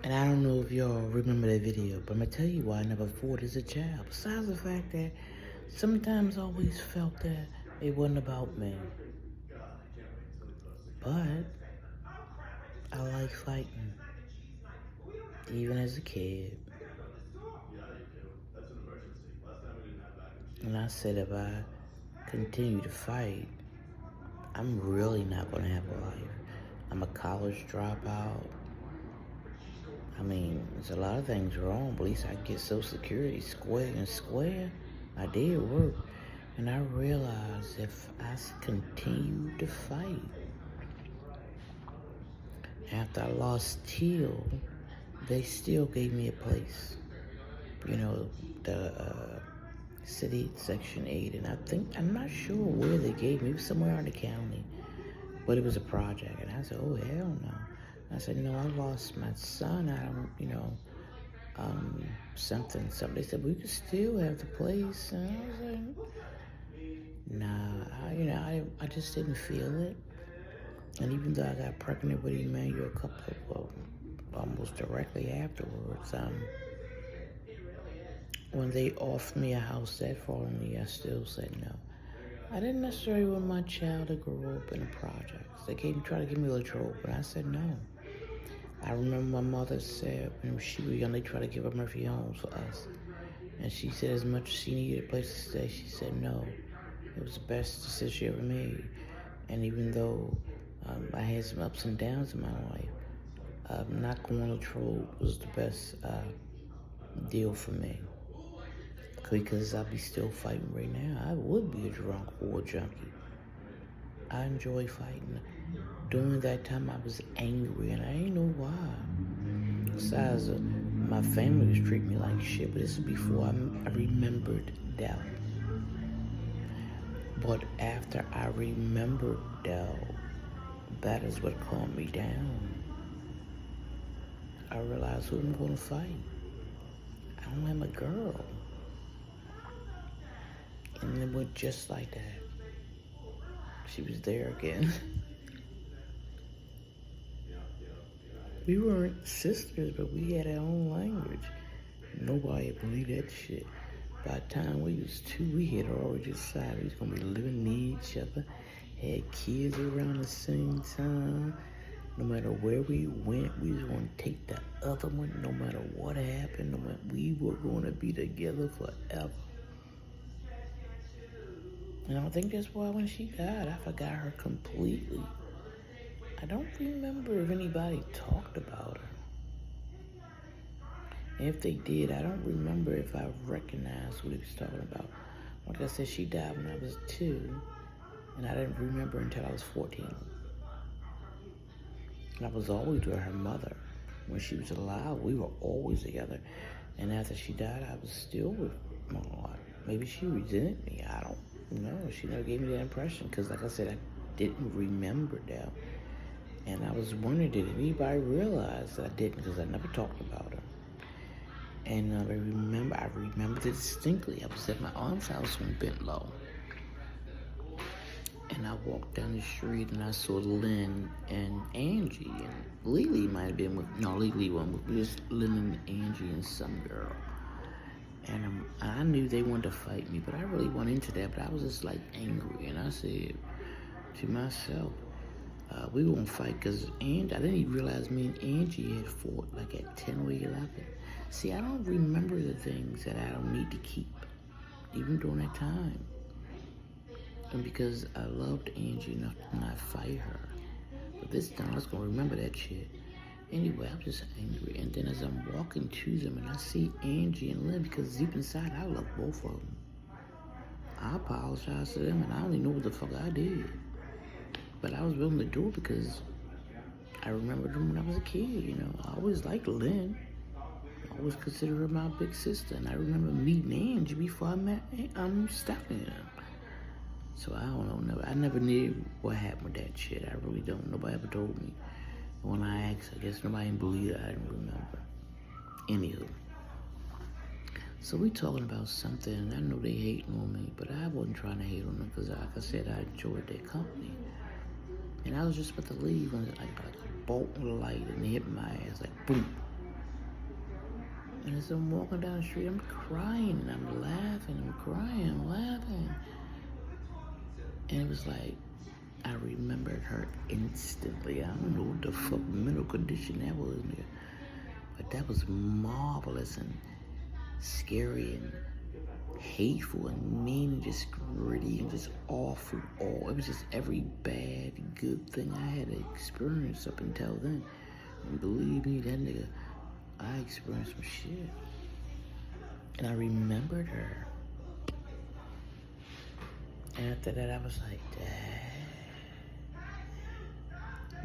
And I don't know if y'all remember that video, but I'm gonna tell you why I never fought as a child. Besides the fact that sometimes I always felt that it wasn't about me. But I like fighting, even as a kid. And I said if I continue to fight, I'm really not gonna have a life. I'm a college dropout. I mean, there's a lot of things wrong, but at least I get Social Security square and square. I did work. And I realized if I continue to fight, after I lost Teal, they still gave me a place. You know, the city Section 8. And I'm not sure where they gave me. It was somewhere in the county. But it was a project. And I said, oh, hell no. I said, no, I lost my son. I don't, something. They said, we could still have the place. And I was like, nah, I just didn't feel it. And even though I got pregnant with Emmanuel almost directly afterwards, when they offered me a house that following year, I still said no. I didn't necessarily want my child to grow up in the projects. They tried to give me a little trouble, but I said no. I remember my mother said when she was young, they tried to give her Murphy homes for us. And she said as much as she needed a place to stay, she said no. It was the best decision she ever made. And even though I had some ups and downs in my life, not going on the road was the best deal for me. Because I'd be still fighting right now. I would be a drunk or a junkie. I enjoy fighting. During that time, I was angry, and I didn't know why. Besides, my family was treating me like shit, but this is before I remembered doubt. But after I remembered doubt, that is what calmed me down. I realized who I'm going to fight. I don't am a girl. And it went just like that. She was there again. We weren't sisters, but we had our own language. Nobody believed that shit. By the time we was 2, we had already decided we was gonna be living near each other, had kids around the same time. No matter where we went, we was gonna take the other one. No matter what happened, we were gonna be together forever. And I think that's why when she died, I forgot her completely. I don't remember if anybody talked about her. And if they did, I don't remember if I recognized what he was talking about. Like I said, she died when I was 2, and I didn't remember until I was 14. And I was always with her mother. When she was alive, we were always together. And after she died, I was still with my aunt. Maybe she resented me. I don't know. She never gave me that impression. Because like I said, I didn't remember that. And I was wondering, did anybody realize that I didn't? Because I never talked about her. And I remember it distinctly. I was at my aunt's house on Bentlow. And I walked down the street and I saw Lynn and Angie. And Lily might have been with, no, Lily wasn't with, just Lynn and Angie and some girl. And I knew they wanted to fight me, but I really went into that. But I was just like angry. And I said to myself, we were gonna fight because I didn't even realize me and Angie had fought like at 10 or 11. See, I don't remember the things that I don't need to keep, even during that time. And because I loved Angie enough to not fight her. But this time I was gonna remember that shit. Anyway, I'm just angry. And then as I'm walking to them and I see Angie and Lynn, because deep inside I love both of them. I apologize to them and I don't even know what the fuck I did. But I was willing to do it because I remembered them when I was a kid, I always liked Lynn. I always considered her my big sister. And I remember meeting Angie before I met Stephanie. So I don't know. I never knew what happened with that shit. I really don't. Nobody ever told me. And when I asked, I guess nobody believed it. I didn't remember. Anywho. So we talking about something, and I know they hating on me, but I wasn't trying to hate on them because, like I said, I enjoyed their company. And I was just about to leave when like a bolt on the light and it hit my ass, like boom. And as I'm walking down the street, I'm crying and I'm laughing, I'm crying, I'm laughing. And it was like, I remembered her instantly. I don't know what the fuck mental condition that was, nigga. But that was marvelous and scary and hateful and mean and just gritty and just awful. It was just every bad, good thing I had experienced up until then. And believe me, that nigga, I experienced some shit. And I remembered her. And after that, I was like, damn.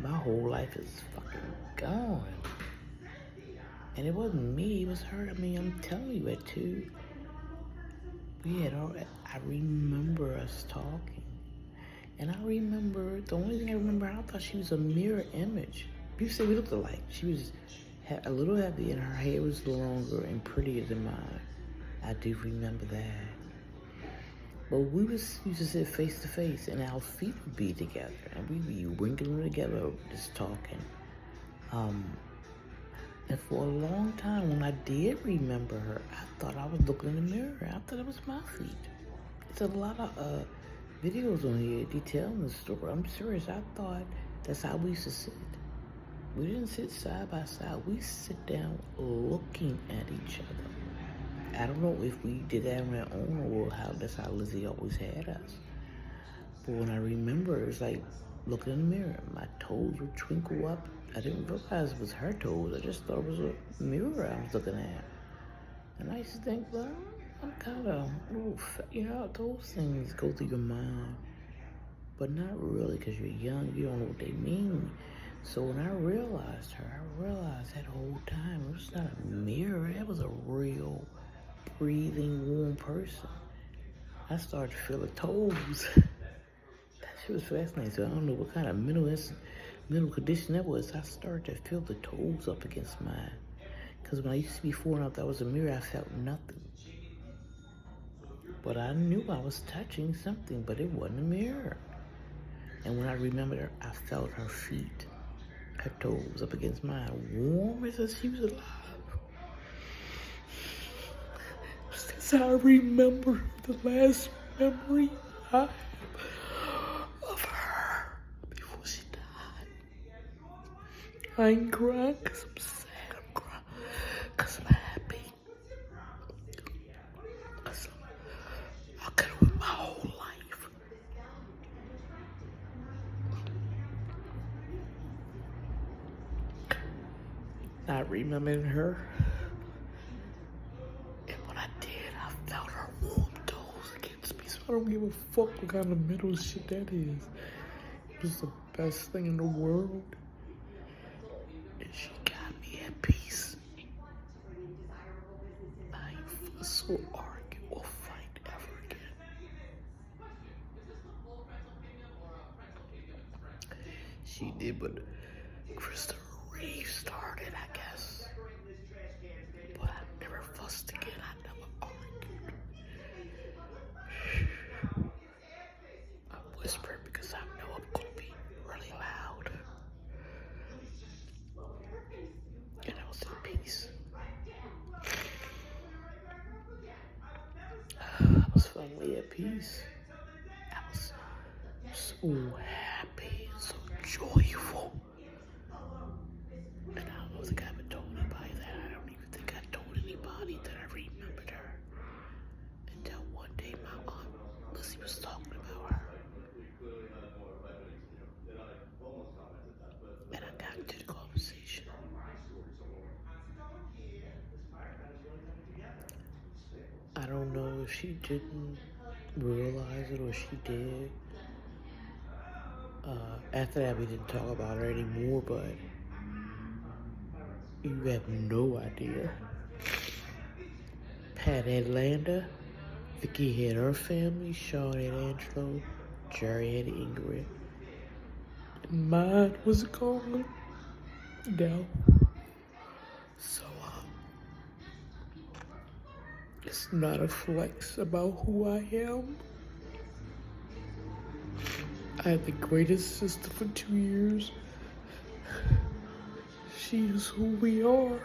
My whole life is fucking gone. And it wasn't me, it was her. I mean, I'm telling you it too. I remember us talking. And I remember, the only thing I remember, I thought she was a mirror image. People say we looked alike. She was a little heavy and her hair was longer and prettier than mine. I do remember that. But we used to sit face to face and our feet would be together and we'd be winking together, just talking. And for a long time, when I did remember her, I thought I was looking in the mirror. I thought it was my feet. There's a lot of videos on here detailing the story. I'm serious. I thought that's how we used to sit. We didn't sit side by side. We sit down looking at each other. I don't know if we did that on our own or that's how Lizzie always had us. But when I remember, it was like looking in the mirror. My toes would twinkle up. I didn't realize it was her toes. I just thought it was a mirror I was looking at. And I used to think, well, I'm kind of, those things go through your mind. But not really, because you're young, you don't know what they mean. So when I realized her, I realized that whole time, it was not a mirror. It was a real, breathing, warm person. I started to feel the toes. That shit was fascinating. So I don't know what kind of mental condition that was. I started to feel the toes up against mine. Because when I used to be foreign out, that was a mirror, I felt nothing. But I knew I was touching something, but it wasn't a mirror. And when I remembered her, I felt her feet, her toes up against mine, warm as if she was alive. That's how I remember the last memory I have of her before she died. I ain't crying because I'm sad. I'm crying because I'm happy. Because I could have lived my whole life. Not remembering her. And when I did, I felt her warm toes against me. So I don't give a fuck what kind of mental shit that is. It was the best thing in the world. And she got me at peace. I ain't fuss or argue or fight ever again. She did what Christopher Reeve started, I guess. But I never fussed again. I never argued. I whispered because I know I'm going to be really loud. And I was at peace. I was finally at peace. I was so happy and so joyful. And I don't think I haven't told anybody that. I don't even think I told anybody that I remembered her. Until one day my aunt Lizzie was talking about her. And I got into the conversation. I don't know if she didn't realize it or she did. After that, we didn't talk about her anymore, but you have no idea. Pat had Landa, Vicky had her family, Sean had Angelo, Jerry had Ingrid. And mine was gone. No. So, it's not a flex about who I am. I had the greatest sister for 2 years. She is who we are.